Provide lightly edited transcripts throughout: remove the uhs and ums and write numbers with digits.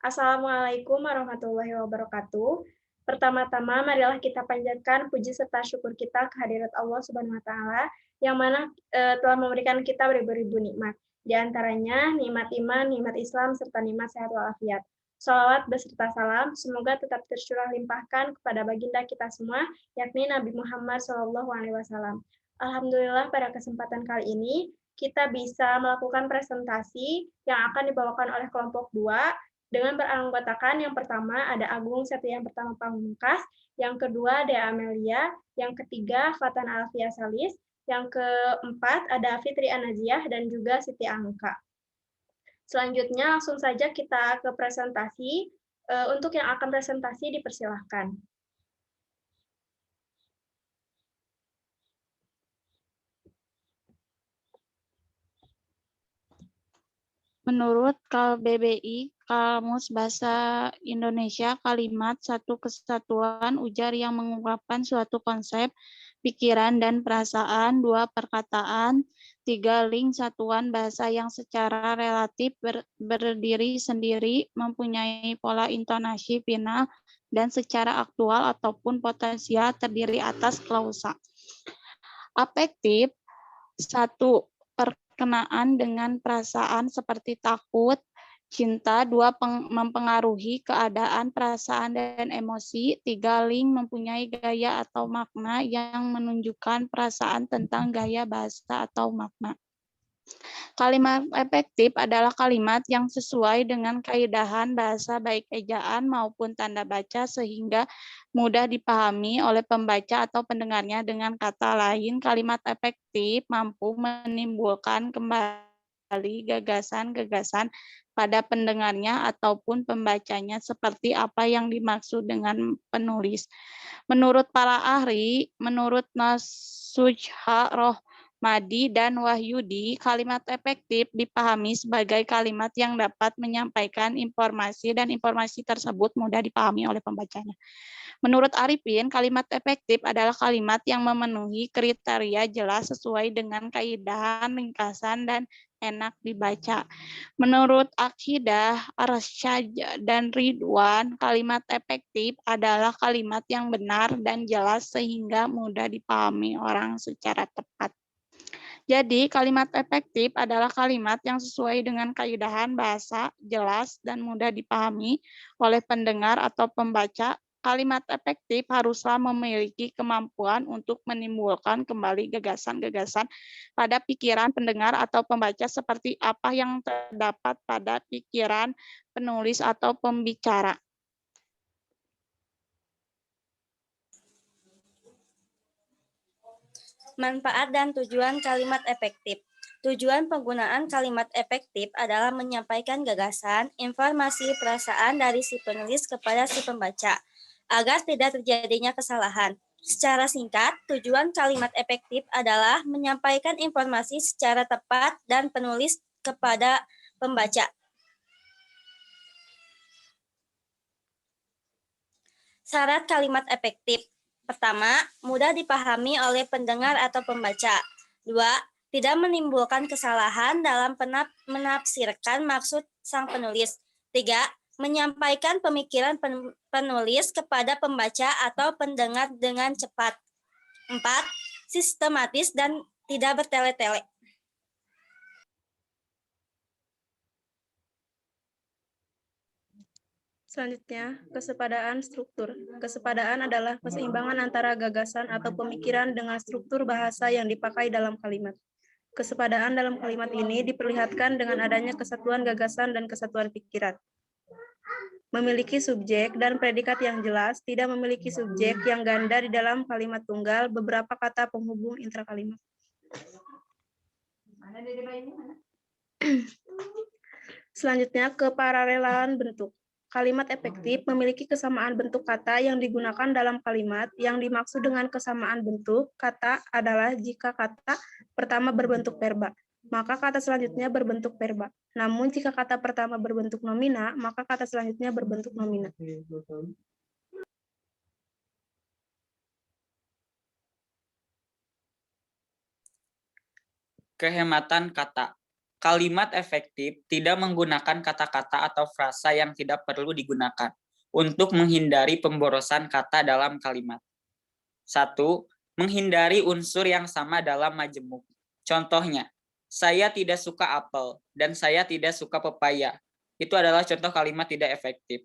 Assalamualaikum warahmatullahi wabarakatuh. Pertama-tama, marilah kita panjatkan puji serta syukur kita kehadirat Allah Subhanahu wa Ta'ala yang mana telah memberikan kita beribu-ribu nikmat. Di antaranya nikmat iman, nikmat Islam, serta nikmat sehat walafiat. Salawat beserta salam, semoga tetap tercurah limpahkan kepada baginda kita semua, yakni Nabi Muhammad SAW. Alhamdulillah pada kesempatan kali ini kita bisa melakukan presentasi yang akan dibawakan oleh kelompok 2 dengan beranggotakan yang pertama ada Agung Setia yang pertama Pamungkas, yang kedua Dea Amelia, yang ketiga Fatan Alfia Salis, yang keempat ada Fitri Anaziah dan juga Siti Angka. Selanjutnya langsung saja kita ke presentasi. Untuk yang akan presentasi dipersilahkan. Menurut KBBI, Kamus Bahasa Indonesia, kalimat satu kesatuan ujar yang mengungkapkan suatu konsep, pikiran, dan perasaan, dua perkataan, tiga link satuan bahasa yang secara relatif berdiri sendiri, mempunyai pola intonasi final, dan secara aktual ataupun potensial terdiri atas klausa. Afektif, satu, perkenaan dengan perasaan seperti takut, cinta, dua, mempengaruhi keadaan, perasaan, dan emosi, tiga, link mempunyai gaya atau makna yang menunjukkan perasaan tentang gaya bahasa atau makna. Kalimat efektif adalah kalimat yang sesuai dengan kaidahan bahasa baik ejaan maupun tanda baca sehingga mudah dipahami oleh pembaca atau pendengarnya. Dengan kata lain, kalimat efektif mampu menimbulkan kembali gagasan-gagasan pada pendengarnya ataupun pembacanya seperti apa yang dimaksud dengan penulis. Menurut para ahli, menurut Nasuha Madi dan Wahyudi, kalimat efektif dipahami sebagai kalimat yang dapat menyampaikan informasi dan informasi tersebut mudah dipahami oleh pembacanya. Menurut Arifin, kalimat efektif adalah kalimat yang memenuhi kriteria jelas sesuai dengan kaidah, ringkasan, dan enak dibaca. Menurut Akidah, Arsyad, dan Ridwan, kalimat efektif adalah kalimat yang benar dan jelas sehingga mudah dipahami orang secara tepat. Jadi, kalimat efektif adalah kalimat yang sesuai dengan kaidahan bahasa, jelas, dan mudah dipahami oleh pendengar atau pembaca. Kalimat efektif haruslah memiliki kemampuan untuk menimbulkan kembali gagasan-gagasan pada pikiran pendengar atau pembaca seperti apa yang terdapat pada pikiran penulis atau pembicara. Manfaat dan tujuan kalimat efektif. Tujuan penggunaan kalimat efektif adalah menyampaikan gagasan, informasi, perasaan dari si penulis kepada si pembaca, agar tidak terjadinya kesalahan. Secara singkat, tujuan kalimat efektif adalah menyampaikan informasi secara tepat dan penulis kepada pembaca. Syarat kalimat efektif. Pertama, mudah dipahami oleh pendengar atau pembaca. Dua, tidak menimbulkan kesalahan dalam menafsirkan maksud sang penulis. Tiga, menyampaikan pemikiran penulis kepada pembaca atau pendengar dengan cepat. Empat, sistematis dan tidak bertele-tele. Selanjutnya, kesepadaan struktur. Kesepadaan adalah keseimbangan antara gagasan atau pemikiran dengan struktur bahasa yang dipakai dalam kalimat. Kesepadaan dalam kalimat ini diperlihatkan dengan adanya kesatuan gagasan dan kesatuan pikiran. Memiliki subjek dan predikat yang jelas, tidak memiliki subjek yang ganda di dalam kalimat tunggal, beberapa kata penghubung intrakalimat. Selanjutnya, keparalelan bentuk. Kalimat efektif memiliki kesamaan bentuk kata yang digunakan dalam kalimat. Yang dimaksud dengan kesamaan bentuk kata adalah jika kata pertama berbentuk verba, maka kata selanjutnya berbentuk verba. Namun jika kata pertama berbentuk nomina, maka kata selanjutnya berbentuk nomina. Kehematan kata. Kalimat efektif tidak menggunakan kata-kata atau frasa yang tidak perlu digunakan untuk menghindari pemborosan kata dalam kalimat. 1. Menghindari unsur yang sama dalam majemuk. Contohnya, saya tidak suka apel dan saya tidak suka pepaya. Itu adalah contoh kalimat tidak efektif.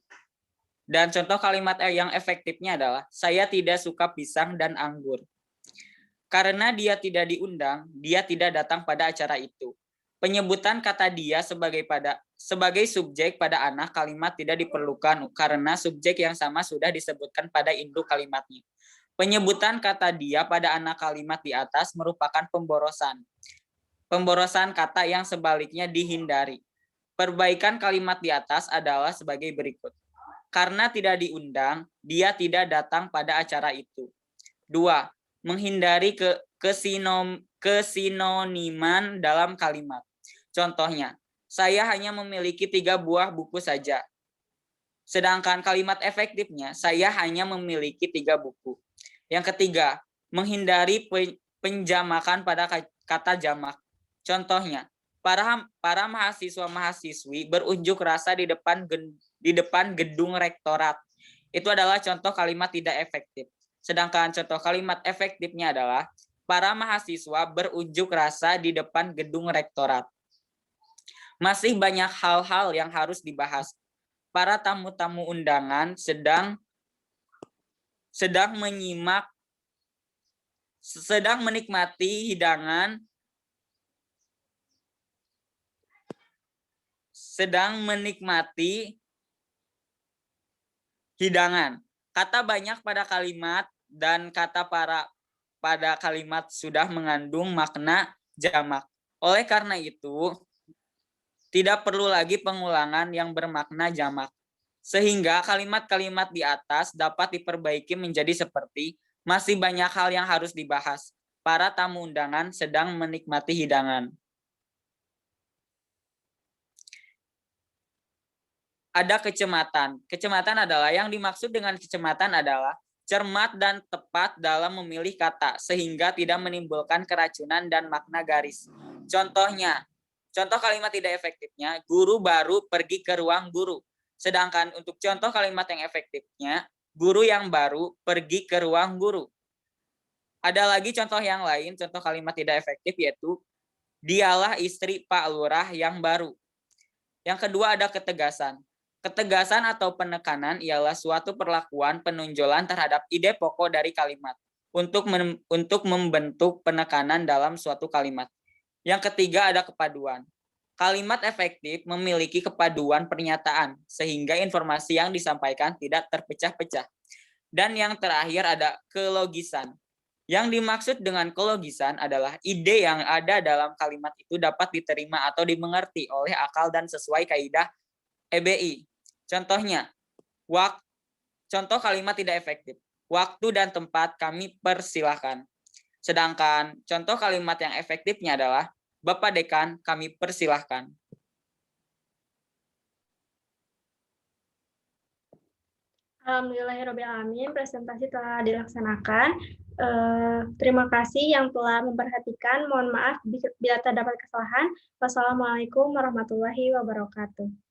Dan contoh kalimat yang efektifnya adalah saya tidak suka pisang dan anggur. Karena dia tidak diundang, dia tidak datang pada acara itu. Penyebutan kata dia sebagai subjek pada anak kalimat tidak diperlukan karena subjek yang sama sudah disebutkan pada induk kalimatnya. Penyebutan kata dia pada anak kalimat di atas merupakan pemborosan. Pemborosan kata yang sebaliknya dihindari. Perbaikan kalimat di atas adalah sebagai berikut. Karena tidak diundang, dia tidak datang pada acara itu. 2. Menghindari kesinoniman dalam kalimat. Contohnya, saya hanya memiliki 3 buah buku saja. Sedangkan kalimat efektifnya, saya hanya memiliki 3 buku. Yang ketiga, menghindari penjamakan pada kata jamak. Contohnya, para mahasiswa-mahasiswi berunjuk rasa di depan gedung rektorat. Itu adalah contoh kalimat tidak efektif. Sedangkan contoh kalimat efektifnya adalah para mahasiswa berunjuk rasa di depan gedung rektorat. Masih banyak hal-hal yang harus dibahas. Para tamu-tamu undangan sedang menikmati hidangan Kata banyak pada kalimat dan kata pada kalimat sudah mengandung makna jamak. Oleh karena itu, tidak perlu lagi pengulangan yang bermakna jamak. Sehingga kalimat-kalimat di atas dapat diperbaiki menjadi seperti masih banyak hal yang harus dibahas. Para tamu undangan sedang menikmati hidangan. Ada kecematan. Kecematan adalah yang dimaksud dengan kecematan adalah cermat dan tepat dalam memilih kata sehingga tidak menimbulkan keracunan dan makna garis. Contoh kalimat tidak efektifnya, guru baru pergi ke ruang guru. Sedangkan untuk contoh kalimat yang efektifnya, guru yang baru pergi ke ruang guru. Ada lagi contoh yang lain, contoh kalimat tidak efektif yaitu, dialah istri Pak Lurah yang baru. Yang kedua ada ketegasan. Ketegasan atau penekanan ialah suatu perlakuan penonjolan terhadap ide pokok dari kalimat untuk membentuk penekanan dalam suatu kalimat. Yang ketiga ada kepaduan. Kalimat efektif memiliki kepaduan pernyataan sehingga informasi yang disampaikan tidak terpecah-pecah. Dan yang terakhir ada kelogisan. Yang dimaksud dengan kelogisan adalah ide yang ada dalam kalimat itu dapat diterima atau dimengerti oleh akal dan sesuai kaidah EBI. Contohnya, contoh kalimat tidak efektif. Waktu dan tempat kami persilahkan. Sedangkan contoh kalimat yang efektifnya adalah Bapak Dekan, kami persilahkan. Alhamdulillahirrahmanirrahim, presentasi telah dilaksanakan. Terima kasih yang telah memperhatikan. Mohon maaf bila terdapat kesalahan. Wassalamualaikum warahmatullahi wabarakatuh.